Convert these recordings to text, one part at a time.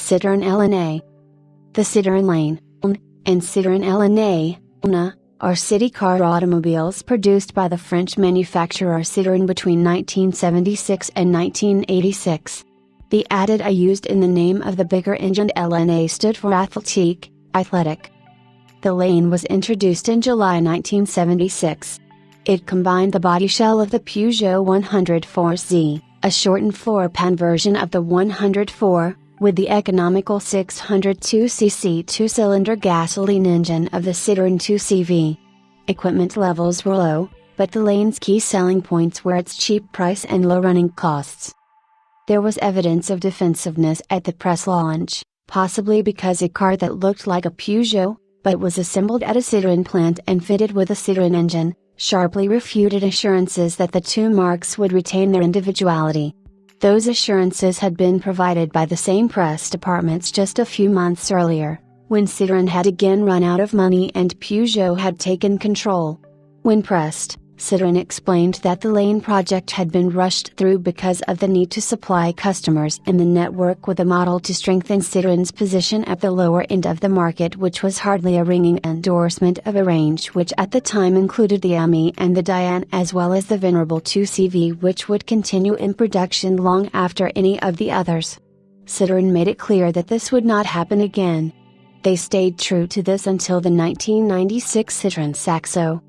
Citroen LNA. The Citroen LNA and Citroen LNA are city car automobiles produced by the French manufacturer Citroën between 1976 and 1986. The added "a" used in the name of the bigger-engined LNA stood for athletic. The LNA was introduced in July 1976. It combined the body shell of the Peugeot 104Z, a shortened floor-pan version of the 104, with the economical 602cc two-cylinder gasoline engine of the Citroën 2CV. Equipment levels were low, but the LNA's key selling points were its cheap price and low running costs. There was evidence of defensiveness at the press launch, possibly because a car that looked like a Peugeot, but was assembled at a Citroën plant and fitted with a Citroën engine, sharply refuted assurances that the two marques would retain their individuality. Those assurances had been provided by the same press departments just a few months earlier, when Citroën had again run out of money and Peugeot had taken control. When pressed, Citroën explained that the LNA project had been rushed through because of the need to supply customers in the network with a model to strengthen Citroën's position at the lower end of the market, which was hardly a ringing endorsement of a range which at the time included the Ami and the Diane as well as the venerable 2CV, which would continue in production long after any of the others. Citroën made it clear that this would not happen again. They stayed true to this until the 1996 Citroën Saxo.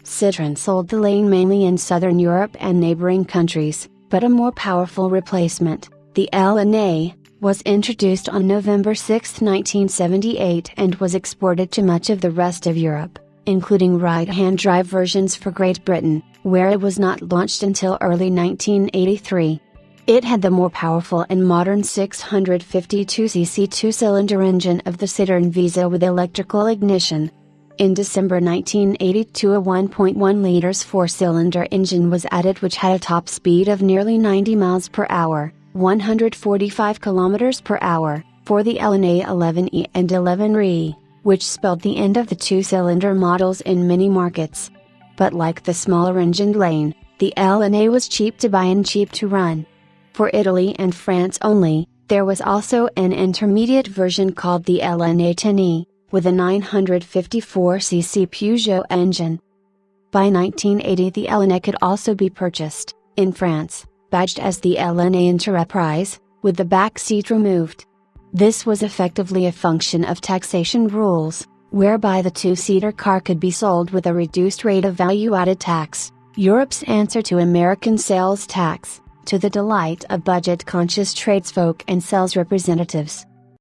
Citroën sold the LNA mainly in southern Europe and neighboring countries, but a more powerful replacement, the LNA, was introduced on November 6, 1978 and was exported to much of the rest of Europe, including right-hand drive versions for Great Britain, where it was not launched until early 1983. It had the more powerful and modern 652cc two-cylinder engine of the Citroën Visa with electrical ignition. In December 1982 a 1.1 liters four-cylinder engine was added which had a top speed of nearly 90 miles per hour, 145 kilometers per hour, for the LNA 11E and 11RE, which spelled the end of the two-cylinder models in many markets. But like the smaller-engined LNA, the LNA was cheap to buy and cheap to run. For Italy and France only, there was also an intermediate version called the LNA 10E, with a 954cc Peugeot engine. By 1980 the LNA could also be purchased, in France, badged as the LNA Enterprise, with the back seat removed. This was effectively a function of taxation rules, whereby the two-seater car could be sold with a reduced rate of value-added tax, Europe's answer to American sales tax, to the delight of budget-conscious tradesfolk and sales representatives.